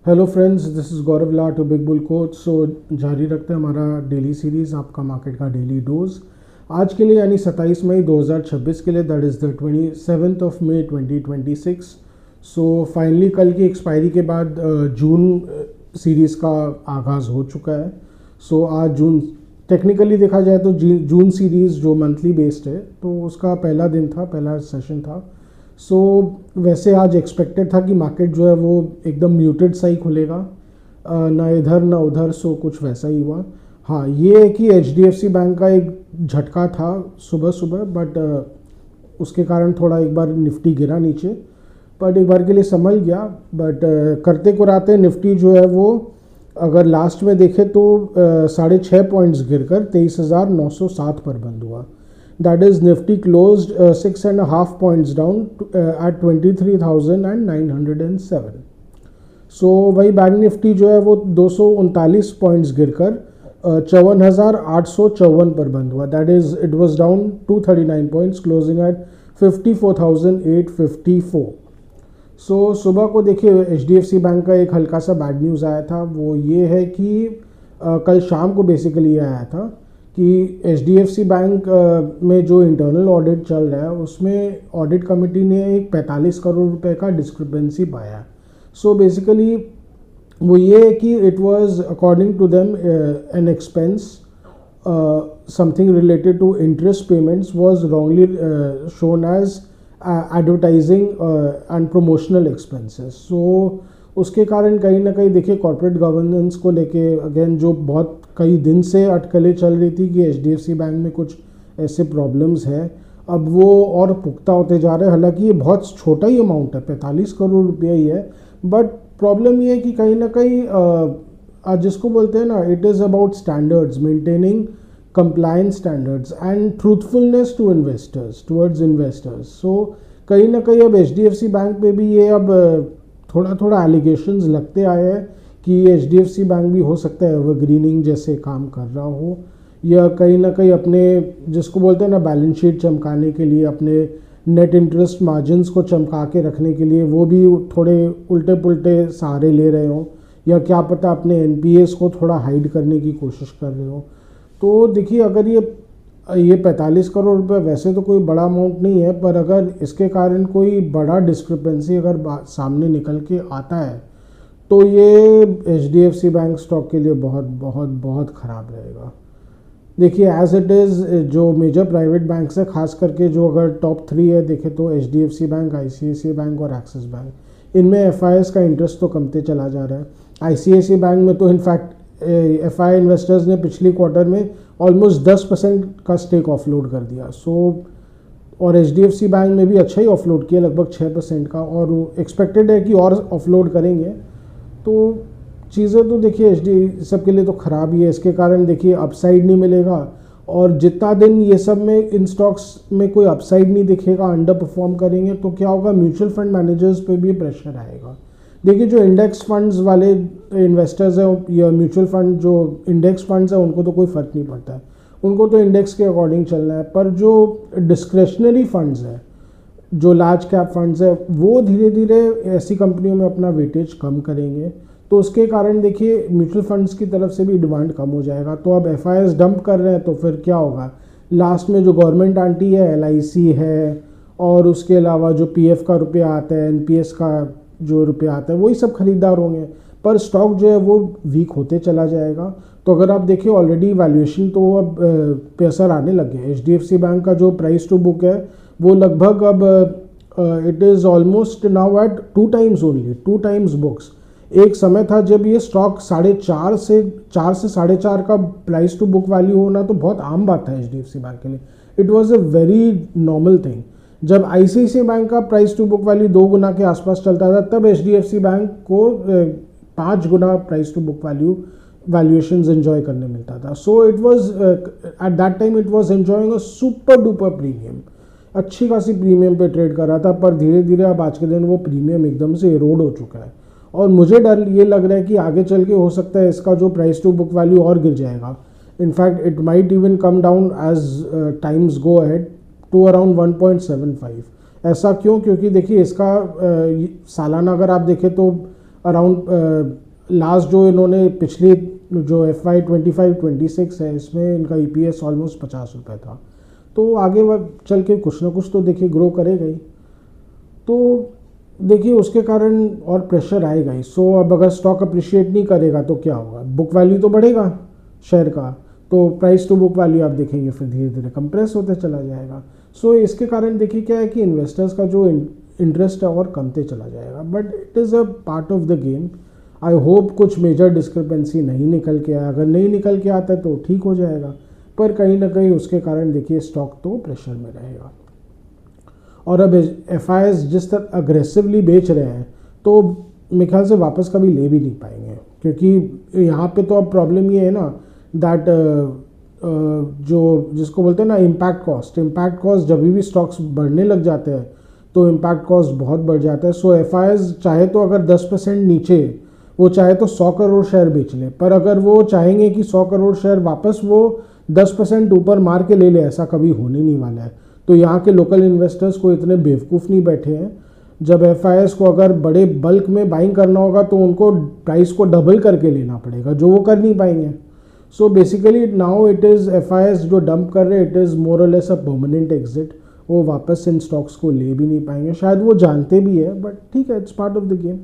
Hello friends, this is Gaurav ला to big bull coach. So जारी रखते हैं हमारा डेली सीरीज़, आपका मार्केट का डेली डोज। आज के लिए यानी 27 मई 2026 के लिए, that is the 27 May 2026। So finally कल की एक्सपायरी के बाद जून सीरीज़ का आगाज़ हो चुका है। सो आज जून टेक्निकली देखा जाए तो जून सीरीज़ जो मंथली बेस्ड है, तो उसका पहला दिन था, पहला सेशन था। सो वैसे आज एक्सपेक्टेड था कि मार्केट जो है वो एकदम म्यूटेड सा ही खुलेगा, ना इधर ना उधर। सो कुछ वैसा ही हुआ। हाँ, ये है कि HDFC बैंक का एक झटका था सुबह सुबह, बट उसके कारण थोड़ा एक बार निफ्टी गिरा नीचे, बट एक बार के लिए संभल गया। बट करते कुराते निफ्टी जो है वो अगर लास्ट में देखें तो 6.5 पॉइंट्स गिरकर 23,907 पर बंद हुआ। That is Nifty closed 6.5 points down at 23,907. सो वही बैंक निफ्टी जो है वो 239 पॉइंट्स गिरकर 54,854 पर बंद हुआ। That is it was down 239 points, closing at 54,854। So सुबह को देखिए HDFC बैंक का एक हल्का सा बैड न्यूज़ आया था। वो ये है कि कल शाम को बेसिकली ये आया था कि HDFC बैंक में जो इंटरनल ऑडिट चल रहा है उसमें ऑडिट कमेटी ने एक 45 करोड़ रुपए का डिस्क्रिपेंसी पाया। सो बेसिकली वो ये है कि it was according to them an expense, something related to interest payments was wrongly shown as advertising and promotional expenses. So उसके कारण कहीं ना कहीं देखिए कॉर्पोरेट गवर्नेंस को लेके अगेन जो बहुत कई दिन से अटकलें चल रही थी कि HDFC बैंक में कुछ ऐसे प्रॉब्लम्स है, अब वो और पुख्ता होते जा रहे हैं। हालांकि ये बहुत छोटा ही अमाउंट है, 45 करोड़ रुपया ही है, बट प्रॉब्लम ये है कि कहीं ना कहीं जिसको बोलते हैं ना, it is about standards, maintaining compliance standards and truthfulness to investors, towards investors. So कहीं ना कहीं अब HDFC बैंक पे भी ये अब थोड़ा थोड़ा एलिगेशंस लगते आए हैं कि HDFC बैंक भी हो सकता है एवरग्रीनिंग जैसे काम कर रहा हो, या कहीं ना कहीं अपने जिसको बोलते हैं ना बैलेंस शीट चमकाने के लिए, अपने नेट इंटरेस्ट मार्जिन्स को चमका के रखने के लिए वो भी थोड़े उल्टे पुल्टे सहारे ले रहे हो, या क्या पता अपने NPAs को थोड़ा हाइड करने की कोशिश कर रहे हो। तो देखिए अगर ये 45 करोड़ रुपए वैसे तो कोई बड़ा अमाउंट नहीं है, पर अगर इसके कारण कोई बड़ा डिस्क्रिपेंसी अगर सामने निकल के आता है तो ये HDFC बैंक स्टॉक के लिए बहुत बहुत बहुत ख़राब रहेगा। देखिए एज इट इज़ जो मेजर प्राइवेट बैंक्स है, खास करके जो अगर टॉप 3 है देखे तो HDFC बैंक, ICICI बैंक और एक्सिस बैंक, इनमें FIs का इंटरेस्ट तो कमते चला जा रहा है। ICICI बैंक में तो इनफैक्ट FI इन्वेस्टर्स ने पिछली क्वार्टर में ऑलमोस्ट 10% का स्टेक ऑफलोड कर दिया। सो और HDFC बैंक में भी अच्छा ही ऑफलोड किया, लगभग 6% का, और एक्सपेक्टेड है कि और ऑफलोड करेंगे। तो चीज़ें तो देखिए HD सब के लिए तो ख़राब ही है। इसके कारण देखिए अपसाइड नहीं मिलेगा, और जितना दिन ये सब में इन स्टॉक्स में कोई अपसाइड नहीं दिखेगा, अंडर परफॉर्म करेंगे, तो क्या होगा, म्यूचुअल फंड मैनेजर्स पे भी प्रेशर आएगा। देखिए जो इंडेक्स फंड्स वाले इन्वेस्टर्स हैं या म्यूचुअल फंड जो इंडेक्स फंड्स हैं, उनको तो कोई फ़र्क नहीं पड़ता है, उनको तो इंडेक्स के अकॉर्डिंग चलना है। पर जो डिस्क्रेशनरी फंड्स हैं, जो लार्ज कैप फंड्स है, वो धीरे धीरे ऐसी कंपनियों में अपना वेटेज कम करेंगे, तो उसके कारण देखिए म्यूचुअल फंड्स की तरफ से भी डिमांड कम हो जाएगा। तो अब FIs डंप कर रहे हैं, तो फिर क्या होगा, लास्ट में जो गवर्नमेंट आंटी है, LIC है, और उसके अलावा जो PF का रुपया आता है, NPS का जो रुपया आता है, वही सब खरीदार होंगे, पर स्टॉक जो है वो वीक होते चला जाएगा। तो अगर आप देखिए ऑलरेडी वैल्यूएशन तो अब पे असर आने लग गया। HDFC बैंक का जो प्राइस टू बुक है वो लगभग अब it is almost now at 2 times only, 2 times books. एक समय था जब ये स्टॉक 4.5 से 4.5 का प्राइस टू बुक वैल्यू होना तो बहुत आम बात था HDFC बैंक के लिए। It was a very normal thing. जब ICICI बैंक का प्राइस टू बुक वैल्यू 2 गुना के आसपास चलता था, तब HDFC बैंक को 5 गुना price to book valuations enjoy करने मिलता था। So it was at that time it was enjoying a super duper premium, अच्छी खासी प्रीमियम पे ट्रेड कर रहा था। पर धीरे धीरे अब आज के दिन वो प्रीमियम एकदम से इरोड हो चुका है, और मुझे डर ये लग रहा है कि आगे चल के हो सकता है इसका जो प्राइस टू बुक वैल्यू और गिर जाएगा। In fact it might even come down as times go ahead to around 1.75। ऐसा क्यों? क्योंकि देखिए इसका सालाना अगर आप देखें तो अराउंड लास्ट जो इन्होंने पिछली जो FY25-26 है इसमें इनका EPS ऑलमोस्ट 50 रुपये था। तो आगे चल के कुछ ना कुछ तो देखिए ग्रो करेगा ही, तो देखिए उसके कारण और प्रेशर आएगा ही। सो अब अगर स्टॉक अप्रिशिएट नहीं करेगा तो क्या होगा, बुक वैल्यू तो बढ़ेगा शेयर का, तो प्राइस टू बुक वैल्यू आप देखेंगे फिर धीरे धीरे कंप्रेस होते चला जाएगा। सो इसके कारण देखिए क्या है कि इन्वेस्टर्स का जो इंटरेस्ट है और कमते चला जाएगा, but it is a part of the game. I hope कुछ मेजर डिस्क्रिपेंसी नहीं निकल के आया, अगर नहीं निकल के आता है तो ठीक हो जाएगा, पर कहीं ना कहीं उसके कारण देखिए स्टॉक तो प्रेशर में रहेगा। और अब FIs जिस तरह अग्रेसिवली बेच रहे हैं तो मेरे ख्याल से वापस कभी ले भी नहीं पाएंगे, क्योंकि यहाँ पे तो अब प्रॉब्लम ये है ना दैट जो जिसको बोलते हैं ना इम्पैक्ट कॉस्ट जब भी स्टॉक्स बढ़ने लग जाते हैं तो इम्पैक्ट कॉस्ट बहुत बढ़ जाता है। सो FIs चाहे तो अगर 10% नीचे वो चाहे तो 100 करोड़ शेयर बेच लें, पर अगर वो चाहेंगे कि 100 करोड़ शेयर वापस वो 10% ऊपर मार के ले ले, ऐसा कभी होने नहीं वाला है। तो यहाँ के लोकल इन्वेस्टर्स को इतने बेवकूफ़ नहीं बैठे हैं। जब FIs को अगर बड़े बल्क में बाइंग करना होगा तो उनको प्राइस को डबल करके लेना पड़ेगा, जो वो कर नहीं पाएंगे। So basically now it is FIs जो डंप कर रहे हैं, इट इज़ मोर और लेस अ परमानेंट एग्जिट। वो वापस इन स्टॉक्स को ले भी नहीं पाएंगे, शायद वो जानते भी है, बट ठीक है, it's part of the game.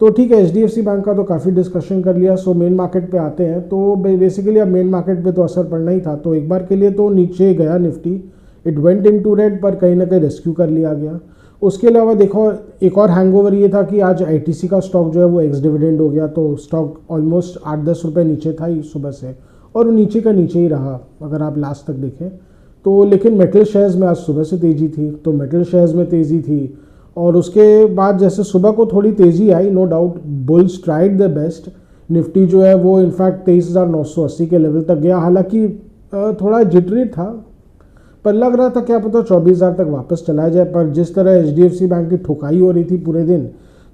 तो ठीक है, HDFC बैंक का तो काफ़ी डिस्कशन कर लिया। सो मेन मार्केट पे आते हैं। तो बेसिकली अब मेन मार्केट पे तो असर पड़ना ही था, तो एक बार के लिए तो नीचे गया Nifty, it went into red, पर कहीं ना कहीं रेस्क्यू कर लिया गया। उसके अलावा देखो एक और हैंगओवर ये था कि आज ITC का स्टॉक जो है वो एक्स डिविडेंड हो गया, तो स्टॉक ऑलमोस्ट 8-10 रुपये नीचे था ही सुबह से, और वो नीचे का नीचे ही रहा अगर आप लास्ट तक देखें तो। लेकिन मेटल शेयर्स में आज सुबह से तेज़ी थी, तो मेटल शेयर्स में तेज़ी थी, और उसके बाद जैसे सुबह को थोड़ी तेज़ी आई, no doubt bulls tried the best. Nifty जो है वो इनफैक्ट 23,980 के लेवल तक गया, हालांकि थोड़ा जिटरी था, पर लग रहा था क्या पता 24,000 तक वापस चला जाए। पर जिस तरह HDFC बैंक की ठुकाई हो रही थी पूरे दिन,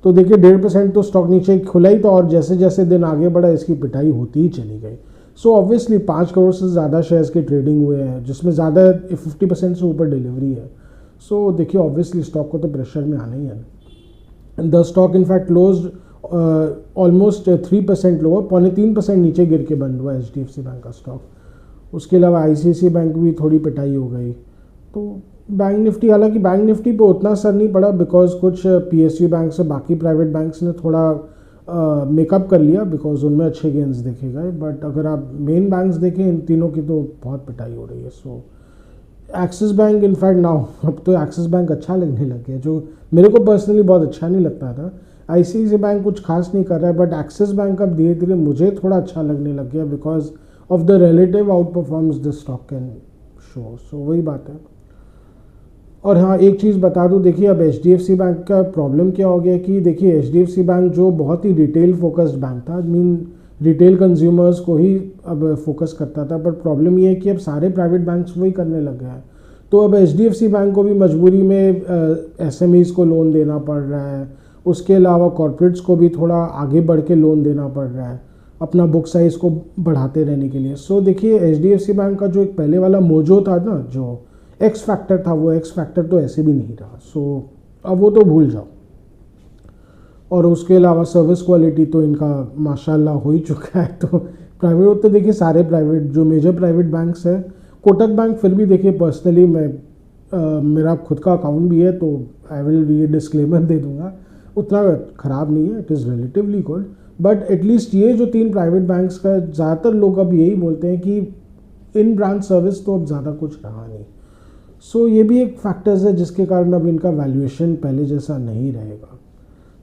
तो देखिए 1.5% तो स्टॉक नीचे खुला ही था, और जैसे जैसे दिन आगे बढ़ा इसकी पिटाई होती ही चली गई। सो ऑब्वियसली 5 करोड़ से ज़्यादा शेयर्स की ट्रेडिंग हुए हैं, जिसमें ज़्यादा 50% से ऊपर डिलीवरी है। सो देखिए ऑब्वियसली स्टॉक को तो प्रेशर में आना ही है। The stock in fact closed almost 3% lower, 3.25% नीचे गिर के बंद हुआ HDFC बैंक का स्टॉक। उसके अलावा ICICI बैंक भी थोड़ी पिटाई हो गई। तो बैंक निफ्टी, हालांकि बैंक निफ्टी पे उतना असर नहीं पड़ा, बिकॉज कुछ PSU बैंक से बाकी प्राइवेट बैंक्स ने थोड़ा मेकअप कर लिया, बिकॉज उनमें अच्छे गेंस देखे गए। बट अगर आप मेन बैंक्स देखें इन तीनों की तो बहुत पिटाई हो रही है। सो एक्सिस बैंक इनफैक्ट नाउ अब तो एक्सिस बैंक अच्छा लगने लग गया, जो मेरे को पर्सनली बहुत अच्छा नहीं लगता था। ICICI बैंक कुछ खास नहीं कर रहा है, बट एक्सिस बैंक अब धीरे धीरे मुझे थोड़ा अच्छा लगने लग गया, because of the relative outperforms the stock can show. So वही बात है। और हाँ, एक चीज़ बता दूँ, देखिए अब HDFC बैंक का प्रॉब्लम क्या हो गया कि देखिए HDFC बैंक जो बहुत ही रिटेल फोकस्ड बैंक था, मीन रिटेल कंज्यूमर्स को ही अब फोकस करता था, पर प्रॉब्लम ये है कि अब सारे प्राइवेट बैंक्स वही करने लग गए हैं। तो अब HDFC बैंक को भी मजबूरी में SMEs को लोन देना पड़ रहा है, उसके अलावा कॉर्पोरेट्स को भी थोड़ा आगे बढ़ के लोन देना पड़ रहा है अपना बुक साइज़ को बढ़ाते रहने के लिए। सो देखिए HDFC बैंक का जो एक पहले वाला मोजो था ना, जो एक्स फैक्टर था, वो एक्स फैक्टर तो ऐसे भी नहीं रहा। सो अब वो तो भूल जाओ। और उसके अलावा सर्विस क्वालिटी तो इनका माशाल्लाह हो ही चुका है। तो प्राइवेट तो देखिए सारे प्राइवेट जो मेजर प्राइवेट बैंक्स हैं, कोटक बैंक फिर भी देखिए पर्सनली मैं मेरा खुद का अकाउंट भी है, तो आई विल ये डिस्क्लेमर दे दूंगा, उतना ख़राब नहीं है, it is relatively good. But at least ये जो 3 प्राइवेट बैंक्स का ज़्यादातर लोग अब यही बोलते हैं कि इन ब्रांच सर्विस तो अब ज़्यादा कुछ रहा नहीं। सो ये भी एक फैक्टर्स है जिसके कारण अब इनका वैल्यूएशन पहले जैसा नहीं रहेगा।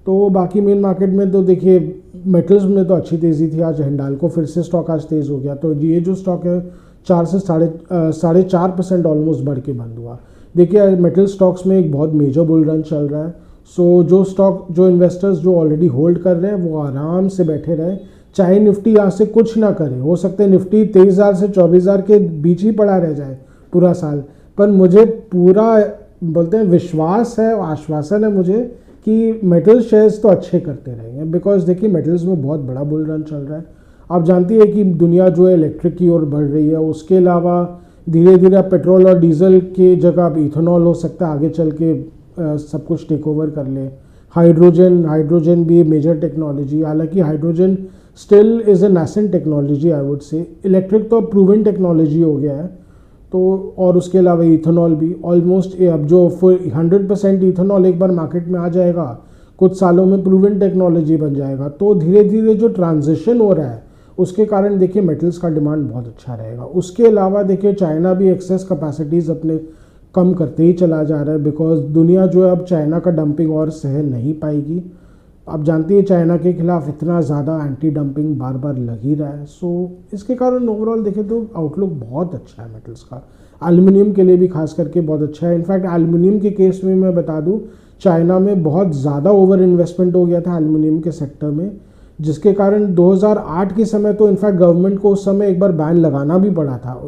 तो बाकी मेन मार्केट में तो देखिए मेटल्स में तो अच्छी तेज़ी थी। आज हिंडाल्को फिर से स्टॉक आज तेज़ हो गया, तो ये जो स्टॉक है 4 से 4.5% ऑलमोस्ट बढ़ के बंद हुआ। देखिए मेटल स्टॉक्स में एक बहुत मेजर बुल रन चल रहा है। सो जो इन्वेस्टर्स जो ऑलरेडी होल्ड कर रहे हैं वो आराम से बैठे रहे, चाहे निफ्टी यहाँ से कुछ ना करे। हो सकता है निफ्टी 23,000 से 24,000 के बीच ही पड़ा रह जाए पूरा साल, पर मुझे पूरा बोलते हैं विश्वास है, आश्वासन है मुझे कि मेटल शेयर्स तो अच्छे करते रहेंगे, बिकॉज देखिए मेटल्स में बहुत बड़ा बुल रन चल रहा है। आप जानती है कि दुनिया जो है इलेक्ट्रिक की ओर बढ़ रही है, उसके अलावा धीरे धीरे पेट्रोल और डीजल की जगह अब इथेनॉल हो सकता है आगे चल के सब कुछ टेक ओवर कर ले। हाइड्रोजन भी मेजर टेक्नोलॉजी, हालांकि hydrogen still is a nascent technology I would say. Electric तो प्रूवन टेक्नोलॉजी हो गया है, तो और उसके अलावा इथेनॉल भी ऑलमोस्ट, अब जो 100% इथेनॉल एक बार मार्केट में आ जाएगा कुछ सालों में प्रूवन टेक्नोलॉजी बन जाएगा। तो धीरे धीरे जो ट्रांजिशन हो रहा है उसके कारण देखिए मेटल्स का डिमांड बहुत अच्छा रहेगा। उसके अलावा देखिए चाइना भी एक्सेस कैपेसिटीज़ अपने कम करते ही चला जा रहा है, बिकॉज दुनिया जो है अब चाइना का डंपिंग और सह नहीं पाएगी। आप जानती है चाइना के खिलाफ इतना ज़्यादा एंटी डंपिंग बार बार लग ही रहा है। सो इसके कारण ओवरऑल देखें तो आउटलुक बहुत अच्छा है मेटल्स का। एल्युमिनियम के लिए भी खास करके बहुत अच्छा है। इनफैक्ट एल्युमिनियम के केस में मैं बता दूं, चाइना में बहुत ज़्यादा ओवर इन्वेस्टमेंट हो गया था एल्युमिनियम के सेक्टर में, जिसके कारण 2008 के समय तो इनफैक्ट गवर्नमेंट को उस समय एक बार बैन लगाना भी पड़ा था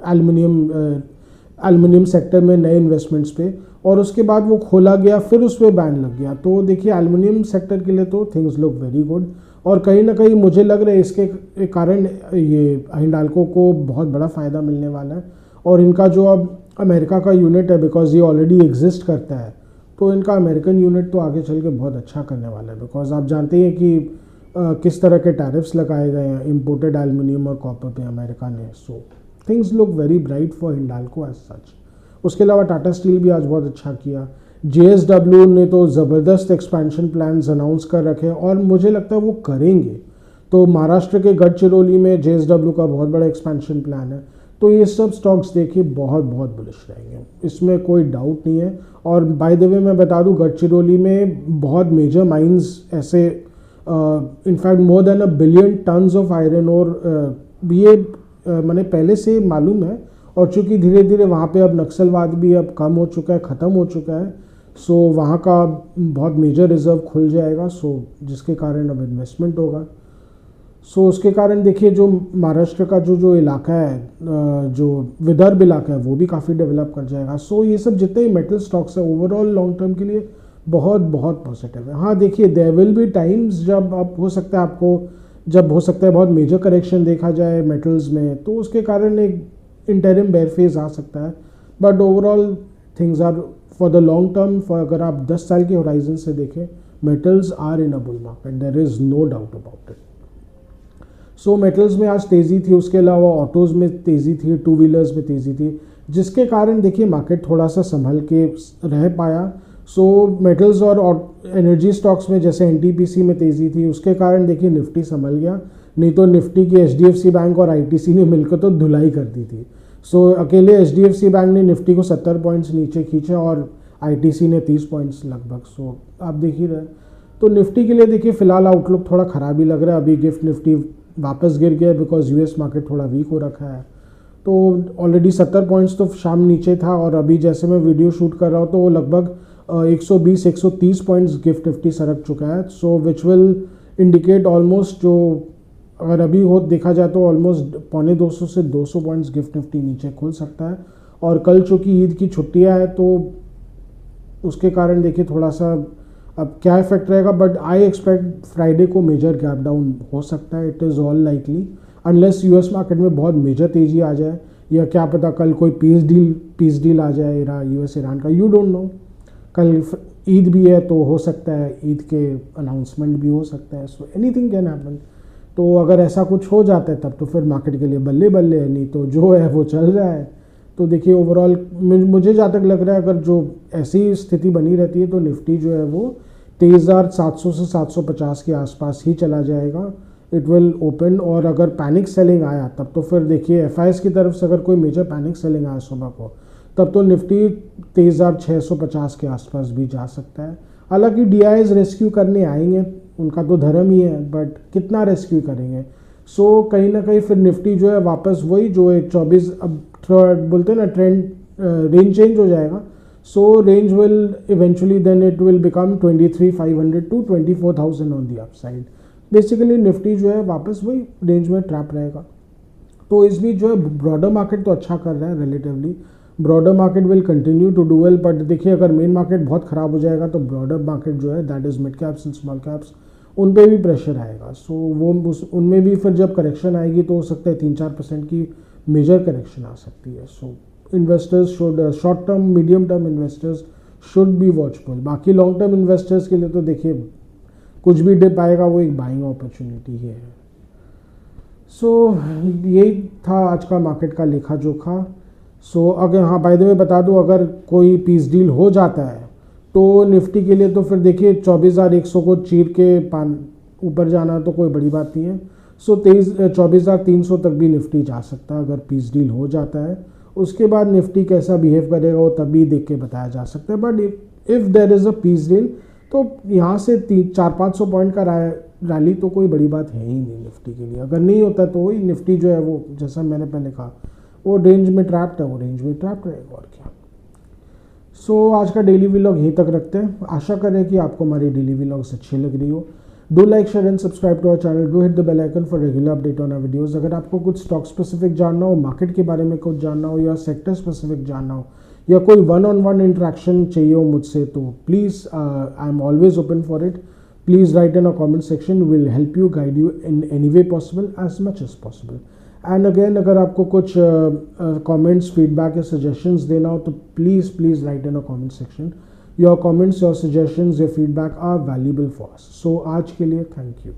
एल्युमिनियम सेक्टर में नए इन्वेस्टमेंट्स पे, और उसके बाद वो खोला गया, फिर उस पर बैन लग गया। तो देखिए एल्युमिनियम सेक्टर के लिए तो थिंग्स लुक वेरी गुड, और कहीं ना कहीं मुझे लग रहा है इसके कारण ये हिंडाल्को को बहुत बड़ा फ़ायदा मिलने वाला है। और इनका जो अब अमेरिका का यूनिट है, बिकॉज ये ऑलरेडी एग्जिस्ट करता है, तो इनका अमेरिकन यूनिट तो आगे चल के बहुत अच्छा करने वाला है। बिकॉज आप जानते हैं कि किस तरह के टैरिफ्स लगाए गए हैं इम्पोर्टेड एल्युमिनियम और कॉपर पे अमेरिका ने। So things look very bright for Hindalco as such. उसके अलावा टाटा स्टील भी आज बहुत अच्छा किया। JSW ने तो ज़बरदस्त एक्सपेंशन प्लान्स अनाउंस कर रखे हैं, और मुझे लगता है वो करेंगे। तो महाराष्ट्र के गढ़चिरौली में JSW का बहुत बड़ा एक्सपेंशन प्लान है। तो ये सब स्टॉक्स देखिए बहुत बहुत बुलिश रहेंगे, इसमें कोई डाउट नहीं है। और बाय द वे मैं बता दूं, गढ़चिरौली में बहुत मेजर माइंस ऐसे in fact more than 1 billion tonnes of iron ore ये मैंने पहले से मालूम है। और चूंकि धीरे धीरे वहाँ पे अब नक्सलवाद भी अब कम हो चुका है, ख़त्म हो चुका है, सो वहाँ का बहुत मेजर रिजर्व खुल जाएगा, सो जिसके कारण अब इन्वेस्टमेंट होगा। सो उसके कारण देखिए जो महाराष्ट्र का जो इलाका है, जो विदर्भ इलाका है, वो भी काफ़ी डेवलप कर जाएगा। सो ये सब जितने मेटल स्टॉक्स है ओवरऑल लॉन्ग टर्म के लिए बहुत बहुत पॉजिटिव है। हाँ देखिए देयर विल बी टाइम्स जब अब हो सकता है बहुत मेजर करेक्शन देखा जाए मेटल्स में, तो उसके कारण एक इंटरिम बेयर फेज आ सकता है। But overall things are for the long term, for अगर आप 10 साल के होराइजन से देखें, metals are in a bull market, there is no doubt about it. So metals में आज तेज़ी थी, उसके अलावा ऑटोज़ में तेज़ी थी, टू व्हीलर्स में तेज़ी थी, जिसके कारण देखिए मार्केट थोड़ा सा संभल के रह पाया। सो मेटल्स और एनर्जी स्टॉक्स में जैसे NTPC में तेज़ी थी, उसके कारण देखिए निफ्टी संभल गया। नहीं तो निफ्टी की HDFC बैंक और ITC ने मिलकर तो धुलाई कर दी थी। सो अकेले HDFC बैंक ने निफ्टी को 70 पॉइंट्स नीचे खींचा और ITC ने 30 पॉइंट्स लगभग। सो आप देख ही रहे। तो निफ्टी के लिए देखिए फ़िलहाल आउटलुक थोड़ा ख़राब ही लग रहा है। अभी गिफ्ट निफ्टी वापस गिर गया बिकॉज US मार्केट थोड़ा वीक हो रखा है। तो ऑलरेडी 70 पॉइंट्स तो शाम नीचे था, और अभी जैसे मैं वीडियो शूट कर रहा हूँ तो वो लगभग 120-130 पॉइंट्स गिफ्ट निफ्टी सरक चुका है। सो विच विल इंडिकेट ऑलमोस्ट, जो अगर अभी हो देखा जाए तो ऑलमोस्ट 250 से 200 पॉइंट्स गिफ्ट निफ्टी नीचे खुल सकता है। और कल चूँकि ईद की छुट्टियाँ हैं तो उसके कारण देखिए थोड़ा सा अब क्या इफेक्ट रहेगा, बट आई एक्सपेक्ट फ्राइडे को मेजर गैप डाउन हो सकता है। It is all likely, unless US market में बहुत मेजर तेज़ी आ जाए, या क्या पता कल कोई पीस डील आ जाए US ईरान का, यू डोंट नो। कल ईद भी है तो हो सकता है ईद के अनाउंसमेंट भी हो सकता है। So anything can happen. तो अगर ऐसा कुछ हो जाता है तब तो फिर मार्केट के लिए बल्ले बल्ले है, नहीं तो जो है वो चल रहा है। तो देखिए ओवरऑल मुझे जहाँ तक लग रहा है, अगर जो ऐसी स्थिति बनी रहती है तो निफ्टी जो है वो 23,700 से 750 के आसपास ही चला जाएगा। इट विल ओपन, और अगर पैनिक सेलिंग आया तब तो फिर देखिए FIs की तरफ से अगर कोई मेजर पैनिक सेलिंग आया सुबह को, तब तो निफ्टी 23,650 के आसपास भी जा सकता है। हालांकि DIs रेस्क्यू करने आएंगे, उनका तो धर्म ही है, बट कितना रेस्क्यू करेंगे। सो कहीं ना कहीं फिर निफ्टी जो है वापस वही जो है 24, अब बोलते हैं ना ट्रेंड रेंज चेंज हो जाएगा। So range will eventually then it will become 23,500 to 24,000 on the upside. Basically Nifty जो है वापस वही रेंज में ट्रैप रहेगा। तो इस बीच जो है ब्रॉडर मार्केट तो अच्छा कर रहा है relatively, broader market will continue to do well. But देखिए अगर मेन मार्केट बहुत ख़राब हो जाएगा तो ब्रॉडर मार्केट जो है that is mid caps and small caps, उन पे भी प्रेशर आएगा। सो वो उनमें भी फिर जब करेक्शन आएगी तो हो सकता है 3-4% की मेजर करेक्शन आ सकती है। So investors should, short term medium term investors should be watchful. बाकी लॉन्ग टर्म इन्वेस्टर्स के लिए तो देखिए कुछ भी डिप आएगा वो एक बाइंग अपॉर्चुनिटी ही है। सो यही था आज का मार्केट का लेखा जोखा। सो अगर हाँ बाय द वे बता दूँ, अगर कोई पीस डील हो जाता है तो निफ्टी के लिए तो फिर देखिए 24,100 को चीर के ऊपर जाना तो कोई बड़ी बात नहीं है। सो 24,300 तक भी निफ्टी जा सकता है अगर पीस डील हो जाता है। उसके बाद निफ्टी कैसा बिहेव करेगा वो तभी देख के बताया जा सकता है। But if there is a peace deal तो यहाँ से 400-500 पॉइंट का रैली तो कोई बड़ी बात है ही नहीं निफ्टी के लिए। अगर नहीं होता तो वही निफ्टी जो है वो जैसा मैंने पहले कहा वो रेंज में ट्रैप्ड है, वो रेंज में ट्रैप्ड रहेगा और क्या। सो आज का डेली व्लॉग यहीं तक रखते हैं। आशा करें कि आपको हमारी डेली व्लॉग्स अच्छी लग रही हो। Do like share and subscribe to our channel, do hit the bell icon for regular update on our videos. अगर आपको कुछ स्टॉक स्पेसिफिक जानना हो, मार्केट के बारे में कुछ जानना हो या सेक्टर स्पेसिफिक जानना हो या कोई वन-ऑन-वन इंटरेक्शन चाहिए हो मुझसे तो please I am always open for it. Please write in a comment section, will help you, guide you in any way possible as much as possible. And again अगर आपको कुछ कमेंट्स फीडबैक या suggestions देना हो तो please write in a comment section. Your comments, your suggestions, your feedback are valuable for us. So आज के लिए थैंक यू।